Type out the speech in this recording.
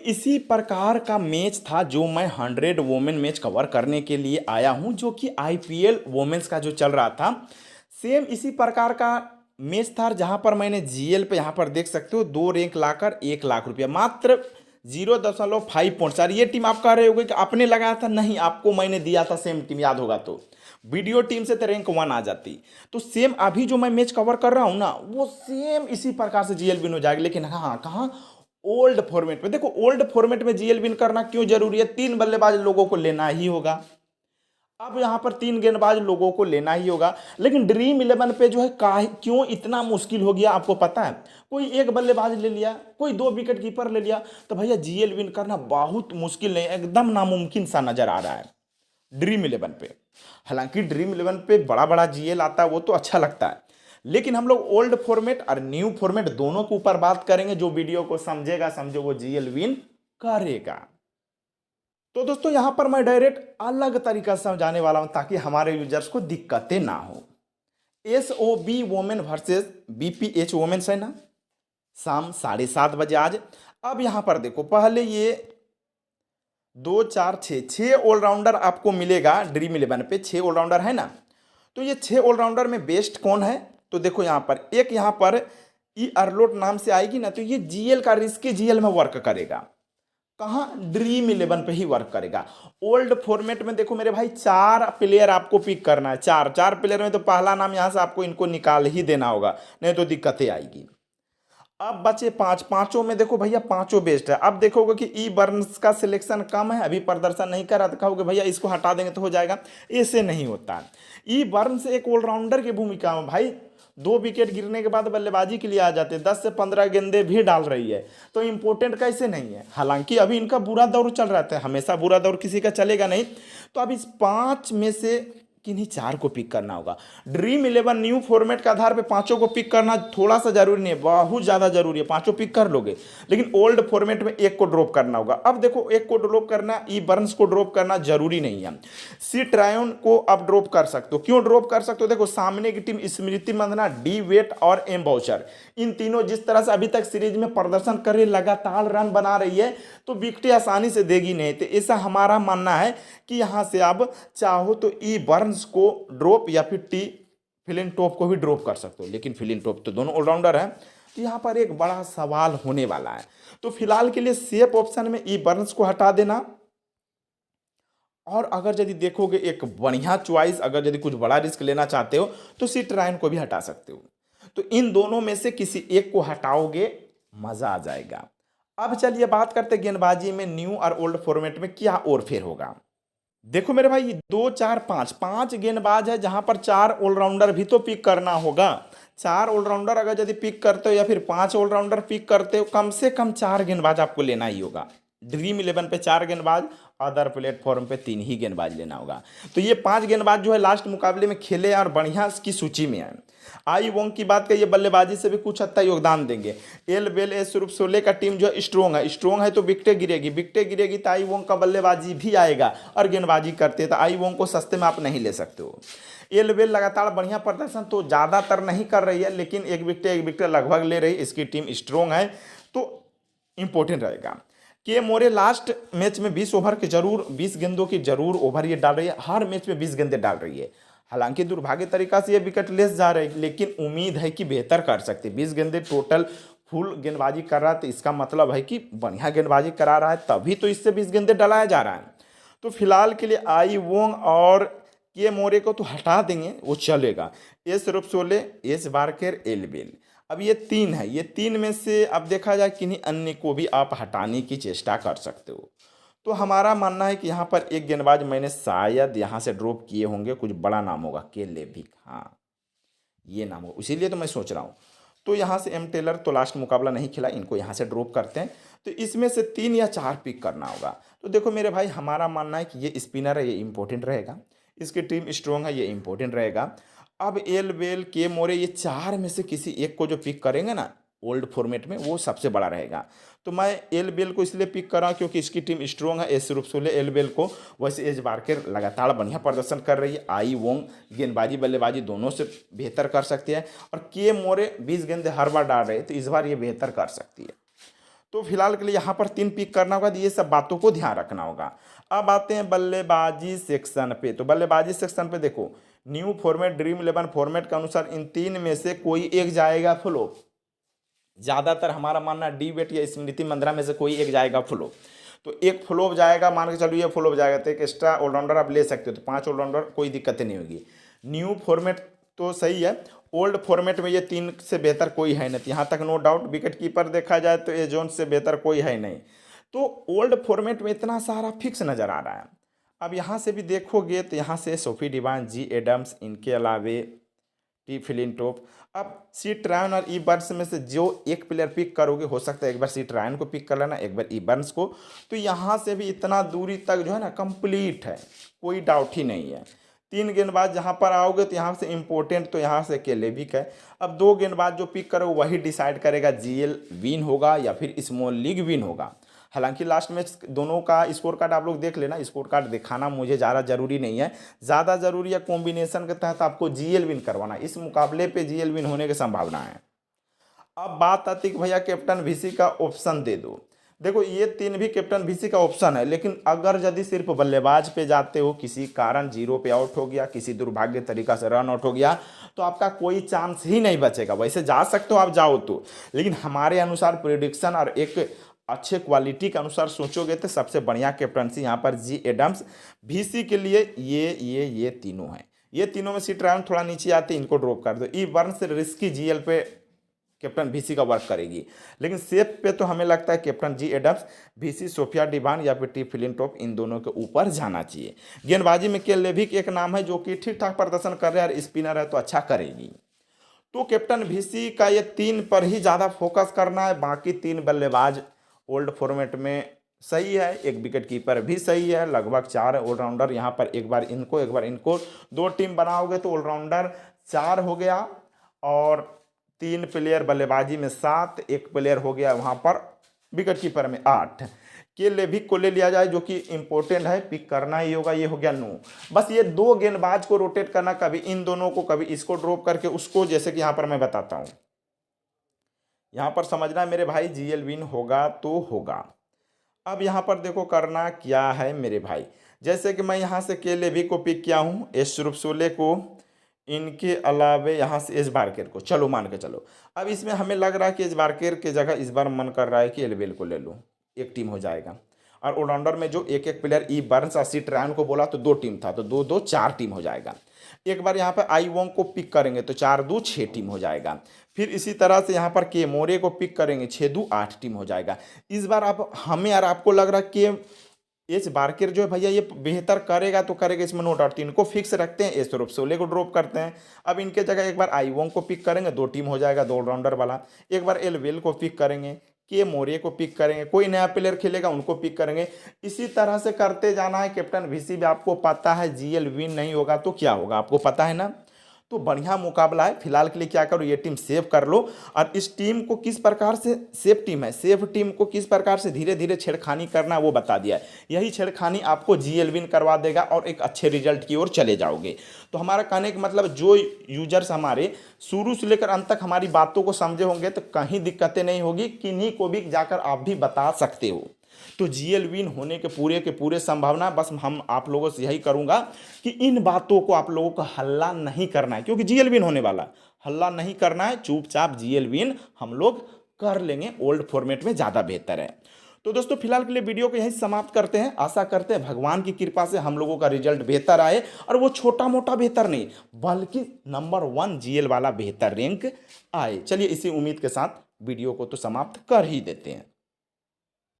इसी प्रकार का मैच था जो मैं 100 वोमेन मैच कवर करने के लिए आया हूं, जो कि आईपीएल वोमेन्स का जो चल रहा था। सेम इसी प्रकार का मैच था जहां पर मैंने जीएल पे यहां पर देख सकते हो 2 रैंक लाकर 1 लाख रुपया मात्र 0.5 पॉइंट। ये टीम आप कह रहे होगे कि आपने लगाया था, नहीं, आपको मैंने दिया था सेम टीम, याद होगा तो वीडियो टीम से तो रैंक 1 आ जाती। तो सेम अभी जो मैं मैच कवर कर रहा हूं ना, वो सेम इसी प्रकार से जीएल विन हो जाएगा। लेकिन हाँ, कहाँ? ओल्ड फॉर्मेट में। देखो, ओल्ड फॉर्मेट में जीएल विन करना क्यों जरूरी है? 3 बल्लेबाज लोगों को लेना ही होगा। अब यहां पर 3 गेंदबाज लोगों को लेना ही होगा। लेकिन ड्रीम इलेवन पे जो है क्यों इतना मुश्किल हो गया आपको पता है? कोई एक बल्लेबाज ले लिया, कोई 2 विकेट कीपर ले लिया, तो भैया जीएल विन करना बहुत मुश्किल नहीं, एकदम नामुमकिन सा नजर आ रहा है ड्रीम इलेवन पे। हालांकि ड्रीम इलेवन पे बड़ा बड़ा जीएल आता है, वो तो अच्छा लगता है। लेकिन हम लोग ओल्ड फॉर्मेट और न्यू फॉर्मेट दोनों के ऊपर बात करेंगे। जो वीडियो को समझेगा समझो वो जीएल विन करेगा। तो दोस्तों, यहां पर मैं डायरेक्ट अलग तरीका से समझाने वाला हूं ताकि हमारे यूजर्स को दिक्कतें ना हो। SOB women versus BPH women's है ना, शाम 7:30 बजे आज। अब यहां पर देखो, पहले ये 2 4 6 ऑलराउंडर आपको मिलेगा ड्रीम इलेवन पे। 6 ऑलराउंडर है ना, तो ये 6 ऑलराउंडर में बेस्ट कौन है? तो देखो यहां पर एक, यहां पर ई अर्लोट नाम से आएगी ना, तो ये जीएल का रिस्की जीएल में वर्क करेगा। कहाँ? ड्रीम इलेवन पे ही वर्क करेगा। ओल्ड फॉर्मेट में देखो मेरे भाई, 4 प्लेयर आपको पिक करना है। चार चार प्लेयर में तो पहला नाम यहां से आपको इनको निकाल ही देना होगा, नहीं तो दिक्कतें आएगी। अब बचे 5, पांचों में देखो भैया, पांचों बेस्ट है। अब देखोगे कि ई बर्न्स का सिलेक्शन कम है, अभी प्रदर्शन नहीं कर रहा, तो कहोगे भैया इसको हटा देंगे तो हो जाएगा। ऐसे नहीं होता है। ई बर्न्स एक ऑलराउंडर की भूमिका में भाई, 2 विकेट गिरने के बाद बल्लेबाजी के लिए आ जाते हैं, 10 से 15 गेंदे भी डाल रही है, तो इंपॉर्टेंट कैसे नहीं है? हालांकि अभी इनका बुरा दौर चल रहा था, हमेशा बुरा दौर किसी का चलेगा नहीं। तो अब इस 5 में से किन्हीं 4 को पिक करना होगा। ड्रीम इलेवन न्यू फॉर्मेट के आधार पे 5 को पिक करना थोड़ा सा जरूरी नहीं है, बहुत ज्यादा जरूरी है। 5 पिक कर लोगे, लेकिन ओल्ड फॉर्मेट में 1 को ड्रॉप करना होगा। अब देखो, 1 को ड्रॉप करना, ई बर्न्स को ड्रॉप करना जरूरी नहीं है। सी ट्रायन को आप ड्रॉप कर सकते हो। क्यों ड्रॉप कर सकते हो? देखो, सामने की टीम स्मृति मंदना, डी वेट और एम बाउचर, इन तीनों जिस तरह से अभी तक सीरीज में प्रदर्शन कर रही, लगातार रन बना रही है, तो विकेटें आसानी से देगी नहीं। तो ऐसा हमारा मानना है कि यहां से अब चाहो तो ई बर्न्स को ड्रॉप या फिर टी फिलिंटॉप को भी ड्रॉप कर सकते हो। लेकिन फिलिंटॉप तो दोनों ऑलराउंडर हैं, तो यहां पर एक बड़ा सवाल होने वाला है। तो फिलहाल के लिए सेफ ऑप्शन में ई बर्न्स को हटा देना। और अगर यदि देखोगे एक बढ़िया चॉइस, अगर यदि कुछ बड़ा रिस्क लेना चाहते हो, तो सी ट्रायन को भी हटा सकते हो। तो इन दोनों में से किसी एक को हटाओगे, मजा आ जाएगा। अब चलिए बात करते हैं गेंदबाजी में न्यू और ओल्ड फॉर्मेट में क्या और फेर होगा। देखो मेरे भाई, 2 4 5 गेंदबाज है, जहां पर 4 ऑलराउंडर भी तो पिक करना होगा। 4 ऑलराउंडर अगर यदि पिक करते हो या फिर 5 ऑलराउंडर पिक करते हो, कम से कम 4 गेंदबाज आपको लेना ही होगा। ड्रीम इलेवन पे 4 गेंदबाज, अदर प्लेटफॉर्म पे 3 ही गेंदबाज लेना होगा। तो ये 5 गेंदबाज जो है लास्ट मुकाबले में खेले और बढ़िया की सूची में है। आई वोंग की बात करिए, बल्लेबाजी से भी कुछ हद तक योगदान देंगे। एल बेल एस रूप सोले का टीम जो है स्ट्रोंग है, तो विकेटें गिरेगी तो आई वोंग का बल्लेबाजी भी आएगा। और गेंदबाजी करते तो आई वोंग को सस्ते में आप नहीं ले सकते हो। एल बेल लगातार बढ़िया प्रदर्शन तो ज़्यादातर नहीं कर रही है, लेकिन एक विकेट लगभग ले रही, इसकी टीम स्ट्रोंग है, तो इंपॉर्टेंट रहेगा। के मोरे लास्ट मैच में 20 ओवर के जरूर, 20 गेंदों की जरूर ओवर ये डाल रही है, हर मैच में 20 गेंदे डाल रही है। हालांकि दुर्भाग्य तरीका से ये विकेट लेस जा रही है, लेकिन उम्मीद है कि बेहतर कर सकती है। 20 गेंदे टोटल फुल गेंदबाजी कर रहा है, तो इसका मतलब है कि बढ़िया गेंदबाजी करा रहा है, तभी तो इससे 20 गेंदे डलाया जा रहा है। तो फिलहाल के लिए आई वोंग और के मोरे को तो हटा देंगे, वो चलेगा। एस रुपसोले, एस बार्कर, एल बेल, अब ये 3 है। ये 3 में से अब देखा जाए किन्हीं अन्य को भी आप हटाने की चेष्टा कर सकते हो। तो हमारा मानना है कि यहाँ पर एक गेंदबाज मैंने शायद यहाँ से ड्रॉप किए होंगे, कुछ बड़ा नाम होगा, के लेविक, हाँ ये नाम हो, इसीलिए तो मैं सोच रहा हूँ। तो यहाँ से एम टेलर तो लास्ट मुकाबला नहीं खेला, इनको यहाँ से ड्रॉप करते हैं। तो इसमें से 3 या 4 पिक करना होगा। तो देखो मेरे भाई, हमारा मानना है कि ये स्पिनर है, ये इंपॉर्टेंट रहेगा, इसकी टीम स्ट्रॉन्ग है, ये इंपॉर्टेंट रहेगा। अब एल बेल के मोरे, ये 4 में से किसी एक को जो पिक करेंगे ना ओल्ड फॉर्मेट में, वो सबसे बड़ा रहेगा। तो मैं एल बेल को इसलिए पिक कर रहा हूँ क्योंकि इसकी टीम स्ट्रॉन्ग है। एस रुपसोले, एल बेल को, वैसे एज बार्कर लगातार बढ़िया प्रदर्शन कर रही है। आई वोंग गेंदबाजी बल्लेबाजी दोनों से बेहतर कर सकती है, और के मोरे 20 गेंदे हर बार डाल रहे हैं, तो इस बार ये बेहतर कर सकती है। तो फिलहाल के लिए यहाँ पर 3 पिक करना होगा, ये सब बातों को ध्यान रखना होगा। अब आते हैं बल्लेबाजी सेक्शन पे। तो बल्लेबाजी सेक्शन पे देखो, न्यू फॉर्मेट, ड्रीम 11 फॉर्मेट के अनुसार इन 3 में से कोई एक जाएगा फ्लॉप। ज़्यादातर हमारा मानना डी-वेट या स्मृति मंदाना में से कोई एक जाएगा फ्लॉप। तो एक फ्लॉप जाएगा, मान के चलो ये फ्लॉप जाएगा, तो एक एक्स्ट्रा ऑलराउंडर आप ले सकते हो, तो 5 ऑलराउंडर, कोई दिक्कत नहीं होगी। न्यू फॉर्मेट तो सही है, ओल्ड फॉर्मेट में ये 3 से बेहतर कोई है नहीं, यहाँ तक नो डाउट। विकेट कीपर देखा जाए तो ए जोन से बेहतर कोई है नहीं। तो ओल्ड फॉर्मेट में इतना सारा फिक्स नज़र आ रहा है। अब यहाँ से भी देखोगे तो यहाँ से सोफी डिवान, जी एडम्स, इनके अलावे टी फ्लिंटोफ। अब सी ट्रायन और ई बर्न्स में से जो एक प्लेयर पिक करोगे, हो सकता है एक बार सी ट्रायन को पिक कर लेना, एक बार ई बर्न्स को। तो यहाँ से भी इतना दूरी तक जो है ना कंप्लीट है, कोई डाउट ही नहीं है। 3 गेंदबाज जहाँ पर आओगे तो यहाँ से इम्पोर्टेंट तो यहाँ से केलेविक है। अब 2 गेंदबाज जो पिक करो वही डिसाइड करेगा जीएल विन होगा या फिर स्मॉल लीग विन होगा। हालांकि लास्ट मैच दोनों का स्कोर कार्ड आप लोग देख लेना, स्कोर कार्ड दिखाना मुझे ज़्यादा ज़रूरी नहीं है, ज़्यादा ज़रूरी है कॉम्बिनेशन के तहत आपको जीएल विन करवाना। इस मुकाबले पे जीएल विन होने की संभावना है। अब बात आती है कि भैया कैप्टन वीसी का ऑप्शन दे दो। देखो ये 3 भी कैप्टन वीसी का ऑप्शन है, लेकिन अगर यदि सिर्फ बल्लेबाज पे जाते हो, किसी कारण 0 पे आउट हो गया, किसी दुर्भाग्य तरीका से रन आउट हो गया, तो आपका कोई चांस ही नहीं बचेगा। वैसे जा सकते हो आप, जाओ तो, लेकिन हमारे अनुसार प्रेडिक्शन और एक अच्छे क्वालिटी के अनुसार सोचोगे तो सबसे बढ़िया कैप्टनसी यहाँ पर जी एडम्स। वीसी के लिए ये तीनों हैं। ये तीनों में सी ट्रायन थोड़ा नीचे आते, इनको ड्रॉप कर दो। ई बर्न्स रिस्की जीएल पे कैप्टन वीसी का वर्क करेगी, लेकिन सेफ पे तो हमें लगता है कैप्टन जी एडम्स, वीसी सोफिया डिवान या फिर टी फ्लिंटोफ, इन दोनों के ऊपर जाना चाहिए। गेंदबाजी में केलेविक एक नाम है जो कि ठीक ठाक प्रदर्शन कर रहे हैं, और स्पिनर है तो अच्छा करेगी। तो कैप्टन वीसी का ये 3 पर ही ज़्यादा फोकस करना है। बाकी 3 बल्लेबाज ओल्ड फॉर्मेट में सही है, एक विकेट कीपर भी सही है, लगभग 4 ऑलराउंडर यहाँ पर, एक बार इनको एक बार इनको, 2 टीम बनाओगे तो ऑलराउंडर 4 हो गया, और 3 प्लेयर बल्लेबाजी में 7, एक प्लेयर हो गया वहाँ पर विकेट कीपर में 8। केलेविक को ले लिया जाए जो कि इंपॉर्टेंट है, पिक करना ही होगा, ये हो गया 9। बस ये 2 गेंदबाज को रोटेट करना, कभी इन दोनों को, कभी इसको ड्रॉप करके उसको, जैसे कि यहाँ पर मैं बताता हूँ। यहाँ पर समझना मेरे भाई, जीएल विन होगा तो होगा। अब यहाँ पर देखो करना क्या है मेरे भाई, जैसे कि मैं यहाँ से केलेविक को पिक किया हूँ, एस रुपसोले को, इनके अलावे यहाँ से एस बार्कर को, चलो मान के चलो। अब इसमें हमें लग रहा है कि एस बार्कर की जगह इस बार मन कर रहा है कि एलवेल को ले लूँ, एक टीम हो जाएगा। और ऑलराउंडर में जो एक एक प्लेयर ई बर्न्स और सी ट्रायन को बोला तो 2 टीम था, तो 2-2 4 टीम हो जाएगा। एक बार यहाँ पर आई वोंग को पिक करेंगे तो 4-2 6 टीम हो जाएगा। फिर इसी तरह से यहाँ पर के मोरे को पिक करेंगे, 6-2 8 टीम हो जाएगा। इस बार आप हमें यार आपको लग रहा है कि एस बार्कर जो है भैया ये बेहतर करेगा तो करेगा, इसमें नो डाउट। इनको फिक्स रखते हैं, एस रुपसोले को ड्रॉप करते हैं। अब इनके जगह एक बार आई वोंग को पिक करेंगे, 2 टीम हो जाएगा, 2 ऑलराउंडर वाला। एक बार एलवेल को पिक करेंगे, के मोरे को पिक करेंगे, कोई नया प्लेयर खेलेगा उनको पिक करेंगे। इसी तरह से करते जाना है। कैप्टन वीसी भी आपको पता है जीएल विन नहीं होगा तो क्या होगा, आपको पता है ना। तो बढ़िया मुकाबला है। फिलहाल के लिए क्या करो, ये टीम सेव कर लो, और इस टीम को किस प्रकार से सेफ टीम है, सेफ टीम को किस प्रकार से धीरे धीरे छेड़खानी करना वो बता दिया है। यही छेड़खानी आपको जीएल विन करवा देगा और एक अच्छे रिजल्ट की ओर चले जाओगे। तो हमारा कहने का मतलब, जो यूजर्स हमारे शुरू से लेकर अंत तक हमारी बातों को समझे होंगे तो कहीं दिक्कतें नहीं होगी, किन्हीं को भी जाकर आप भी बता सकते हो। तो जीएल विन होने के पूरे संभावना। बस हम आप लोगों से यही करूंगा कि इन बातों को आप लोगों को हल्ला नहीं करना है, क्योंकि जीएल विन होने वाला, हल्ला नहीं करना है। चुपचाप जीएल विन हम लोग कर लेंगे, ओल्ड फॉर्मेट में ज़्यादा बेहतर है। तो दोस्तों फिलहाल के लिए वीडियो को यहीं समाप्त करते हैं। आशा करते हैं भगवान की कृपा से हम लोगों का रिजल्ट बेहतर आए, और वो छोटा मोटा बेहतर नहीं बल्कि नंबर 1 जीएल वाला बेहतर रैंक आए। चलिए इसी उम्मीद के साथ वीडियो को तो समाप्त कर ही देते हैं।